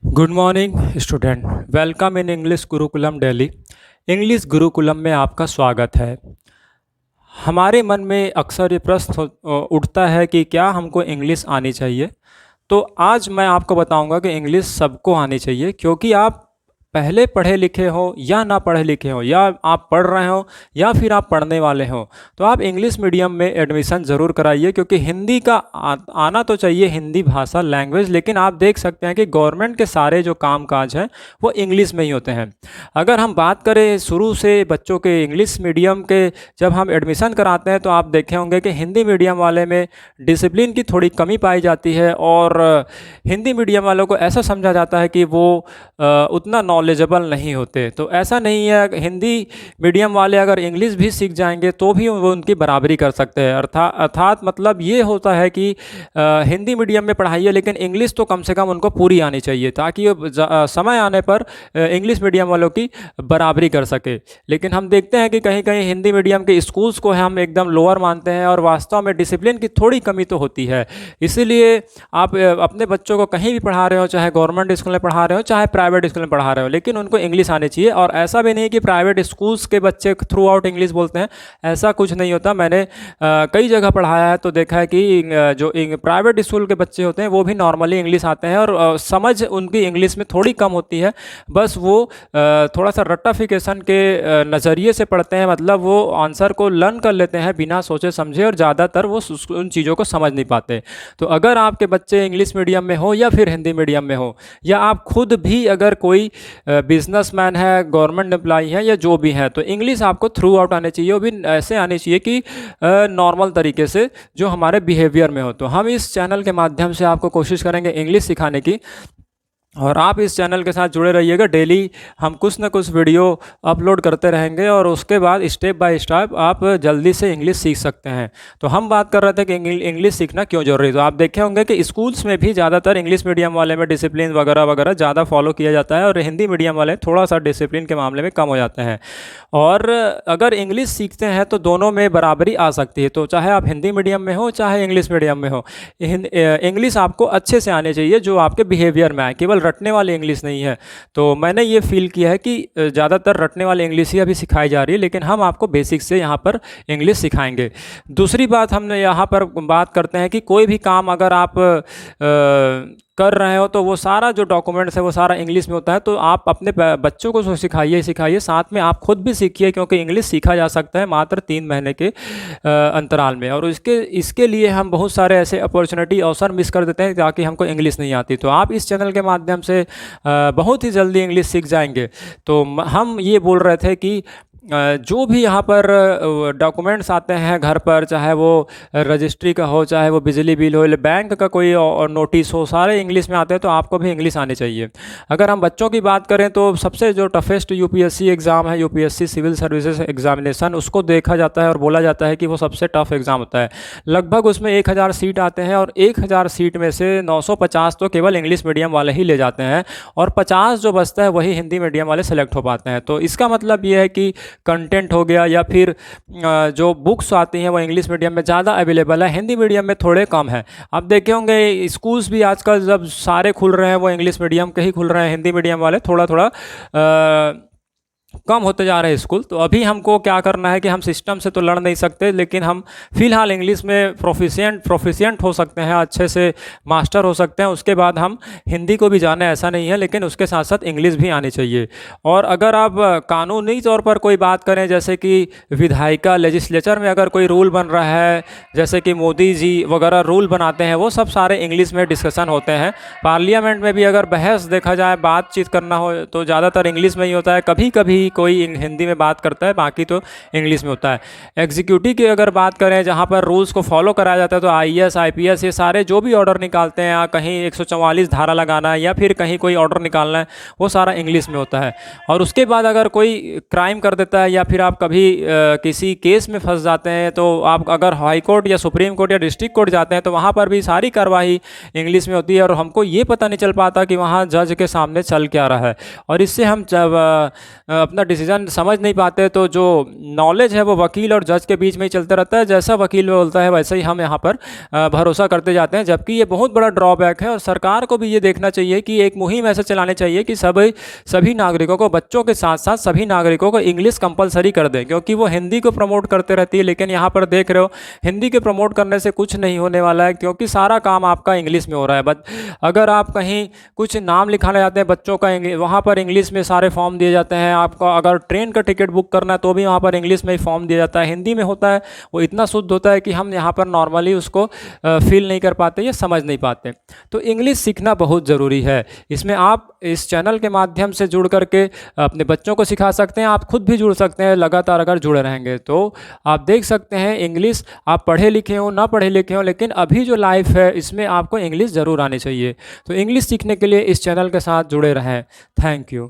Good morning student. Welcome in English Gurukulam Delhi. English Gurukulam में आपका स्वागत है। हमारे मन में अक्सर ये प्रश्न उठता है कि क्या हमको इंग्लिश आनी चाहिए। तो आज मैं आपको बताऊंगा कि इंग्लिश सबको आनी चाहिए, क्योंकि आप पहले पढ़े लिखे हो या ना पढ़े लिखे हो, या आप पढ़ रहे हो या फिर आप पढ़ने वाले हो, तो आप इंग्लिश मीडियम में एडमिशन ज़रूर कराइए। क्योंकि हिंदी का आना तो चाहिए, हिंदी भाषा लैंग्वेज, लेकिन आप देख सकते हैं कि गवर्नमेंट के सारे जो काम काज हैं वो इंग्लिश में ही होते हैं। अगर हम बात करें शुरू से बच्चों के इंग्लिश मीडियम के, जब हम एडमिशन कराते हैं तो आप देखे होंगे कि हिंदी मीडियम वाले में डिसिप्लिन की थोड़ी कमी पाई जाती है, और हिंदी मीडियम वालों को ऐसा समझा जाता है कि वो उतना नॉलेजेबल नहीं होते। तो ऐसा नहीं है। हिंदी मीडियम वाले अगर इंग्लिश भी सीख जाएंगे तो भी वो उनकी बराबरी कर सकते हैं। अर्थात मतलब ये होता है कि हिंदी मीडियम में पढ़ाइए, लेकिन इंग्लिश तो कम से कम उनको पूरी आनी चाहिए, ताकि समय आने पर इंग्लिश मीडियम वालों की बराबरी कर सके। लेकिन हम देखते हैं कि कहीं कहीं हिंदी मीडियम के स्कूल्स को हम एकदम लोअर मानते हैं, और वास्तव में डिसिप्लिन की थोड़ी कमी तो होती है। इसीलिए आप अपने बच्चों को कहीं भी पढ़ा रहे हो, चाहे गवर्नमेंट स्कूल में पढ़ा रहे हो चाहे प्राइवेट स्कूल में पढ़ा रहे हो, लेकिन उनको इंग्लिश आनी चाहिए। और ऐसा भी नहीं कि प्राइवेट स्कूल्स के बच्चे थ्रू आउट इंग्लिश बोलते हैं, ऐसा कुछ नहीं होता। मैंने कई जगह पढ़ाया है तो देखा है कि जो प्राइवेट स्कूल के बच्चे होते हैं वो भी नॉर्मली इंग्लिश आते हैं, और समझ उनकी इंग्लिश में थोड़ी कम होती है। बस वो थोड़ा सा रट्टाफिकेशन के नज़रिए से पढ़ते हैं, मतलब वो आंसर को लर्न कर लेते हैं बिना सोचे समझे, और ज़्यादातर वो उन चीज़ों को समझ नहीं पाते। तो अगर आपके बच्चे इंग्लिश मीडियम में हो या फिर हिंदी मीडियम में हो, या आप खुद भी अगर कोई बिजनेसमैन है, गवर्नमेंट एम्प्लॉई है, या जो भी है, तो इंग्लिश आपको थ्रू आउट आने चाहिए। वो भी ऐसे आने चाहिए कि नॉर्मल तरीके से, जो हमारे बिहेवियर में हो। तो हम इस चैनल के माध्यम से आपको कोशिश करेंगे इंग्लिश सिखाने की, और आप इस चैनल के साथ जुड़े रहिएगा। डेली हम कुछ ना कुछ वीडियो अपलोड करते रहेंगे, और उसके बाद स्टेप बाय स्टेप आप जल्दी से इंग्लिश सीख सकते हैं। तो हम बात कर रहे थे कि इंग्लिश सीखना क्यों जरूरी है। तो आप देखे होंगे कि स्कूल्स में भी ज़्यादातर इंग्लिश मीडियम वाले में डिसिप्लिन वगैरह वगैरह ज़्यादा फॉलो किया जाता है, और हिंदी मीडियम वाले थोड़ा सा डिसिप्लिन के मामले में कम हो जाते हैं। और अगर इंग्लिश सीखते हैं तो दोनों में बराबरी आ सकती है। तो चाहे आप हिंदी मीडियम में हो चाहे इंग्लिश मीडियम में हो, इंग्लिश आपको अच्छे से आने चाहिए, जो आपके बिहेवियर में आए। केवल रटने वाली इंग्लिश नहीं है। तो मैंने ये फील किया है कि ज़्यादातर रटने वाली इंग्लिश ही अभी सिखाई जा रही है, लेकिन हम आपको बेसिक से यहाँ पर इंग्लिश सिखाएंगे। दूसरी बात, हम यहाँ पर बात करते हैं कि कोई भी काम अगर आप कर रहे हो तो वो सारा जो डॉक्यूमेंट्स है वो सारा इंग्लिश में होता है। तो आप अपने बच्चों को सिखाइए, साथ में आप खुद भी सीखिए, क्योंकि इंग्लिश सीखा जा सकता है मात्र 3 महीने के अंतराल में। और इसके लिए हम बहुत सारे ऐसे अपॉर्चुनिटी अवसर मिस कर देते हैं, ताकि हमको इंग्लिश नहीं आती। तो आप इस चैनल के माध्यम से बहुत ही जल्दी इंग्लिश सीख जाएंगे। तो हम ये बोल रहे थे कि जो भी यहाँ पर डॉक्यूमेंट्स आते हैं घर पर, चाहे वो रजिस्ट्री का हो, चाहे वो बिजली बिल हो, बैंक का कोई और नोटिस हो, सारे इंग्लिश में आते हैं। तो आपको भी इंग्लिश आनी चाहिए। अगर हम बच्चों की बात करें तो सबसे जो टफेस्ट यूपीएससी एग्ज़ाम है, यूपीएससी सिविल सर्विसेज एग्जामिनेशन, उसको देखा जाता है और बोला जाता है कि वो सबसे टफ एग्ज़ाम होता है। लगभग उसमें 1000 सीट आते हैं, और 1000 सीट में से 950 तो केवल इंग्लिश मीडियम वाले ही ले जाते हैं, और 50 जो बचता है वही हिंदी मीडियम वाले सेलेक्ट हो पाते हैं। तो इसका मतलब ये है कि कंटेंट हो गया, या फिर जो बुक्स आती हैं वो इंग्लिश मीडियम में ज़्यादा अवेलेबल है, हिंदी मीडियम में थोड़े कम है। आप देखे होंगे स्कूल्स भी आजकल जब सारे खुल रहे हैं वो इंग्लिश मीडियम के ही खुल रहे हैं, हिंदी मीडियम वाले थोड़ा थोड़ा कम होते जा रहे हैं स्कूल। तो अभी हमको क्या करना है कि हम सिस्टम से तो लड़ नहीं सकते, लेकिन हम फिलहाल इंग्लिश में प्रोफिशिएंट हो सकते हैं, अच्छे से मास्टर हो सकते हैं। उसके बाद हम हिंदी को भी जाने, ऐसा नहीं है, लेकिन उसके साथ साथ इंग्लिश भी आनी चाहिए। और अगर आप कानूनी तौर पर कोई बात करें, जैसे कि विधायिका लेजिस्लेचर में अगर कोई रूल बन रहा है, जैसे कि मोदी जी वगैरह रूल बनाते हैं, वो सब सारे इंग्लिश में डिस्कशन होते हैं। पार्लियामेंट में भी अगर बहस देखा जाए, बातचीत करना हो, तो ज़्यादातर इंग्लिश में ही होता है। कभी कभी कोई हिंदी में बात करता है, बाकी तो इंग्लिश में होता है। एग्जीक्यूटिव की अगर बात करें, जहाँ पर रूल्स को फॉलो कराया जाता है, तो आईएएस आईपीएस ये सारे जो भी ऑर्डर निकालते हैं, कहीं 144 धारा लगाना है या फिर कहीं कोई ऑर्डर निकालना है, वो सारा इंग्लिश में होता है। और उसके बाद अगर कोई क्राइम कर देता है, या फिर आप कभी किसी केस में फंस जाते हैं, तो आप अगर हाई कोर्ट या सुप्रीम कोर्ट या डिस्ट्रिक्ट कोर्ट जाते हैं, तो वहाँ पर भी सारी कार्रवाई इंग्लिश में होती है, और हमको ये पता नहीं चल पाता कि वहाँ जज के सामने चल क्या रहा है। और इससे हम जब अपना डिसीजन समझ नहीं पाते, तो जो नॉलेज है वो वकील और जज के बीच में ही चलता रहता है। जैसा वकील बोलता है वैसे ही हम यहाँ पर भरोसा करते जाते हैं, जबकि ये बहुत बड़ा ड्रॉबैक है। और सरकार को भी ये देखना चाहिए कि एक मुहिम ऐसे चलानी चाहिए कि सभी नागरिकों को, बच्चों के साथ साथ सभी नागरिकों को इंग्लिश कंपलसरी कर दें, क्योंकि वो हिंदी को प्रमोट करते रहती है। लेकिन यहाँ पर देख रहे हो, हिंदी के प्रमोट करने से कुछ नहीं होने वाला है, क्योंकि सारा काम आपका इंग्लिश में हो रहा है। बट अगर आप कहीं कुछ नाम लिखाने जाते हैं बच्चों का, वहाँ पर इंग्लिश में सारे फॉर्म दिए जाते हैं। आपको अगर ट्रेन का टिकट बुक करना है तो भी वहाँ पर इंग्लिश में ही फॉर्म दिया जाता है। हिंदी में होता है, वो इतना शुद्ध होता है कि हम यहाँ पर नॉर्मली उसको फील नहीं कर पाते या समझ नहीं पाते। तो इंग्लिश सीखना बहुत ज़रूरी है। इसमें आप इस चैनल के माध्यम से जुड़ करके अपने बच्चों को सिखा सकते हैं, आप खुद भी जुड़ सकते हैं लगातार अगर जुड़े रहेंगे तो। आप देख सकते हैं इंग्लिश, आप पढ़े लिखे हो ना पढ़े लिखे हो, लेकिन अभी जो लाइफ है इसमें आपको इंग्लिश ज़रूर आनी चाहिए। तो इंग्लिश सीखने के लिए इस चैनल के साथ जुड़े रहें। Thank you.